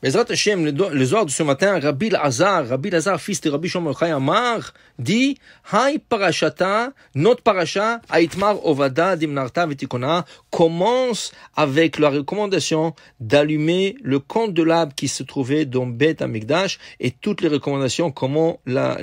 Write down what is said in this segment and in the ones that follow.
Bezrat Hashem, le soir de ce matin, Rabbi Lazar, fils de Rabbi Shimon Yochai Amar, dit, Hai parashata, notre parasha, Aitmar Ovada Dimnarta Vetikona, commence avec la recommandation d'allumer le candelable qui se trouvait dans Beth Amikdash et toutes les recommandations, comment la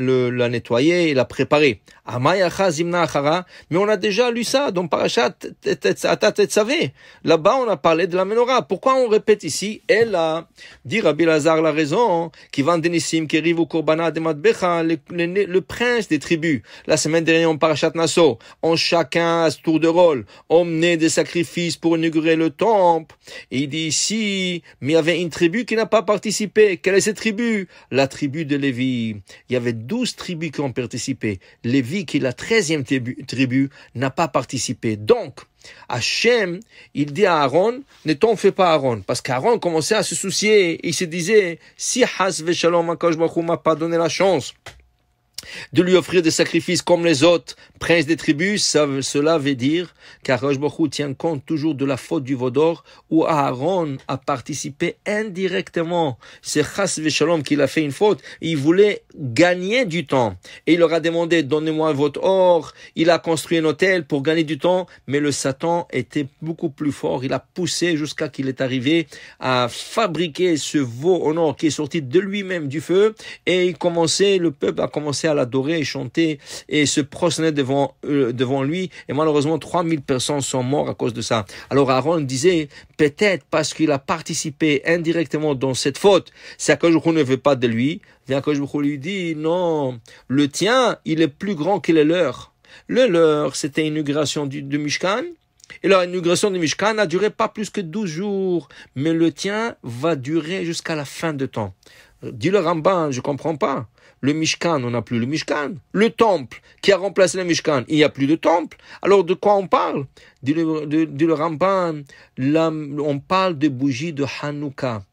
nettoyer et la préparer. Amayacha Zimna Achara, mais on a déjà lu ça dans Parashat Tetzavé. Là-bas, on a parlé de la menorah. Pourquoi on répète ici? Elle a dit Rabbi Lazar la raison, qui vend Denissim, qui arrive au Korbana de Matbecha, le prince des tribus. La semaine dernière, on Parashat Nasso, on chacun à ce tour de rôle, emmené des sacrifices pour inaugurer le temple. Et il dit ici, mais il y avait une tribu qui n'a pas participé. Quelle est cette tribu? La tribu de Lévi. Il y avait 12 tribus qui ont participé. Lévi, qui est la 13e tribu, n'a pas participé. Donc, Hachem, il dit à Aaron, ne t'en fais pas Aaron, parce qu'Aaron commençait à se soucier, il se disait, si Has Veshalom Akadosh Baruch Hu m'a pas donné la chance de lui offrir des sacrifices comme les autres princes des tribus, cela veut dire qu'Akadosh Baruch Hu tient compte toujours de la faute du Vaudor, où Aaron a participé indirectement. C'est Chas Veshalom qu'il a fait une faute, il voulait gagner du temps, et il leur a demandé, donnez-moi votre or. Il a construit un hôtel pour gagner du temps, mais le Satan était beaucoup plus fort, il a poussé jusqu'à qu'il est arrivé à fabriquer ce veau en or qui est sorti de lui-même du feu, et le peuple a commencé à l'adorer et chanter et se prosterner devant lui, et malheureusement 3000 personnes sont mortes à cause de ça. Alors Aaron disait, peut-être parce qu'il a participé indirectement dans cette faute, c'est à cause qu'on ne veut pas de lui. Bien que je lui dis, non, le tien, il est plus grand que le leur. Le leur, c'était une inauguration du Mishkan, et leur inauguration du Mishkan n'a duré pas plus que 12 jours, mais le tien va durer jusqu'à la fin de temps. Dit le Ramban, je comprends pas. Le Mishkan, on n'a plus le Mishkan. Le temple qui a remplacé le Mishkan, il n'y a plus de temple. Alors de quoi on parle? Dit le Ramban, là, on parle de bougies de Hanouka.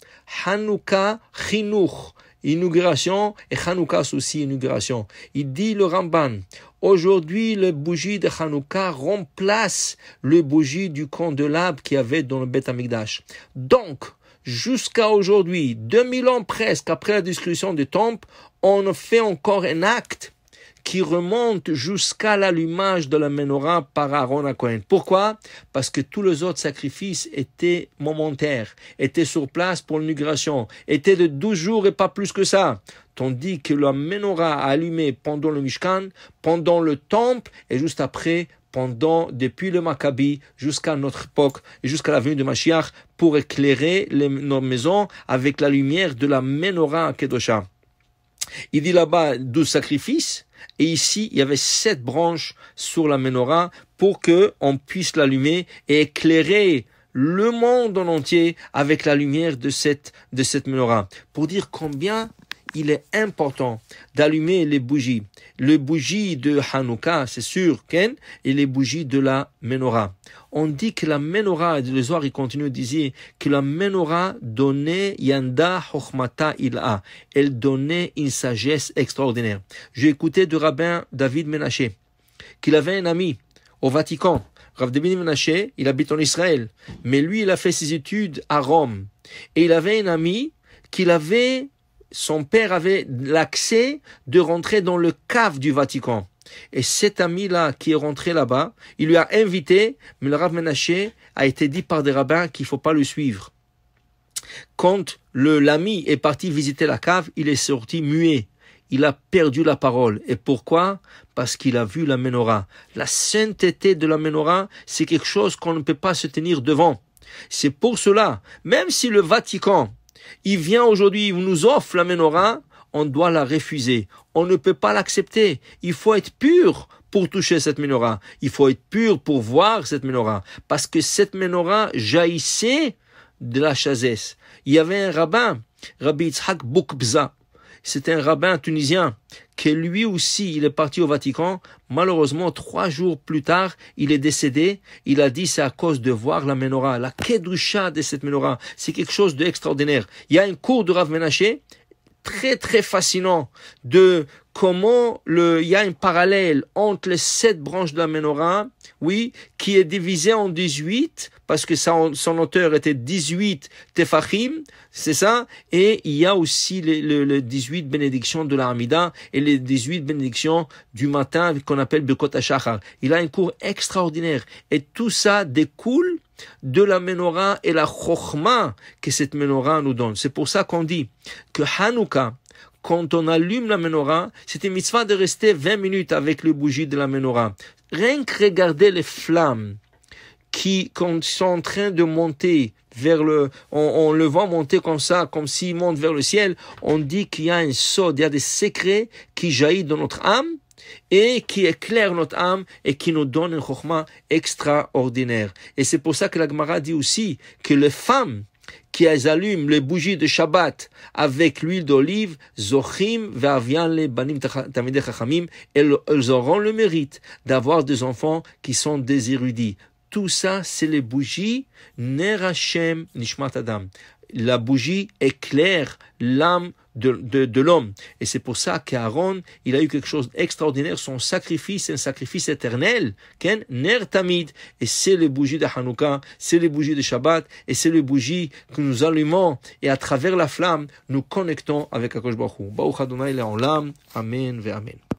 Hanouka, Chinuch, inauguration, et Hanouka c'est aussi inauguration. Il dit le Ramban, aujourd'hui le bougie de Hanouka remplace le bougie du candelable qu'il y avait dans le Beth Amikdash. Donc, jusqu'à aujourd'hui, 2000 ans presque après la destruction du temple, on fait encore un acte qui remonte jusqu'à l'allumage de la menorah par Aaron HaKohen. Pourquoi? Parce que tous les autres sacrifices étaient momentaires, étaient sur place pour l'inauguration, étaient de 12 jours et pas plus que ça. Tandis que la menorah a allumé pendant le Mishkan, pendant le temple et juste après, depuis le Maccabi jusqu'à notre époque et jusqu'à la venue de Mashiach pour éclairer nos maisons avec la lumière de la menorah Kedosha. Il dit là-bas 12 sacrifices et ici il y avait 7 branches sur la menorah pour que on puisse l'allumer et éclairer le monde en entier avec la lumière de cette menorah. Pour dire combien il est important d'allumer les bougies. Les bougies de Hanouka, c'est sûr, Ken, et les bougies de la menorah. On dit que la menorah, le Zohar, il continue de dire que la menorah donnait Yanda Chochmata Il'a. Elle donnait une sagesse extraordinaire. J'ai écouté du rabbin David Menaché, qu'il avait un ami au Vatican. Rav David Menaché, il habite en Israël, mais lui, il a fait ses études à Rome. Et il avait un ami son père avait l'accès de rentrer dans le cave du Vatican. Et cet ami-là qui est rentré là-bas, il lui a invité, mais le Rav Menaché a été dit par des rabbins qu'il ne faut pas le suivre. Quand l'ami est parti visiter la cave, il est sorti muet. Il a perdu la parole. Et pourquoi? Parce qu'il a vu la menorah. La sainteté de la menorah, c'est quelque chose qu'on ne peut pas se tenir devant. C'est pour cela, même si le Vatican il vient aujourd'hui, il nous offre la menorah, on doit la refuser. On ne peut pas l'accepter. Il faut être pur pour toucher cette menorah. Il faut être pur pour voir cette menorah. Parce que cette menorah jaillissait de la chazesse. Il y avait un rabbin, Rabbi Yitzhak Boukbza. C'était un rabbin tunisien qui lui aussi, il est parti au Vatican. Malheureusement, 3 jours plus tard, il est décédé. Il a dit c'est à cause de voir la menorah, la kedusha de cette menorah. C'est quelque chose d'extraordinaire. Il y a un cours de Rav Menaché. très très fascinant de comment il y a un parallèle entre les 7 branches de la menorah, oui, qui est divisé en 18, parce que son auteur était 18 tefachim, c'est ça, et il y a aussi les 18 bénédictions de la Hamida et les 18 bénédictions du matin qu'on appelle Birkot HaShachar. Il a un cours extraordinaire, et tout ça découle de la menorah et la chokhmah que cette menorah nous donne. C'est pour ça qu'on dit que Hanouka, quand on allume la menorah, c'est une mitzvah de rester 20 minutes avec le bougie de la menorah. Rien que regarder les flammes qui sont en train de monter vers on le voit monter comme ça, comme s'il monte vers le ciel, on dit qu'il y a un sod, il y a des secrets qui jaillissent de notre âme et qui éclairent notre âme et qui nous donnent une chokhmah extraordinaire. Et c'est pour ça que la Gemara dit aussi que les femmes qui allument les bougies de Shabbat avec l'huile d'olive, Zochim ve'avian le banim tamidei chachamim, elles auront le mérite d'avoir des enfants qui sont des érudits. Tout ça, c'est les bougies Ner Hashem Nishmat Adam. La bougie éclaire l'âme de l'homme. Et c'est pour ça qu'Aaron, il a eu quelque chose d'extraordinaire. Son sacrifice, c'est un sacrifice éternel. Ken Ner Tamid. Et c'est les bougies de Hanouka, c'est les bougies de Shabbat, et c'est les bougies que nous allumons. Et à travers la flamme, nous connectons avec Akadosh Baruch Hu. Baruch Adonai le'olam. Amen ve'amen.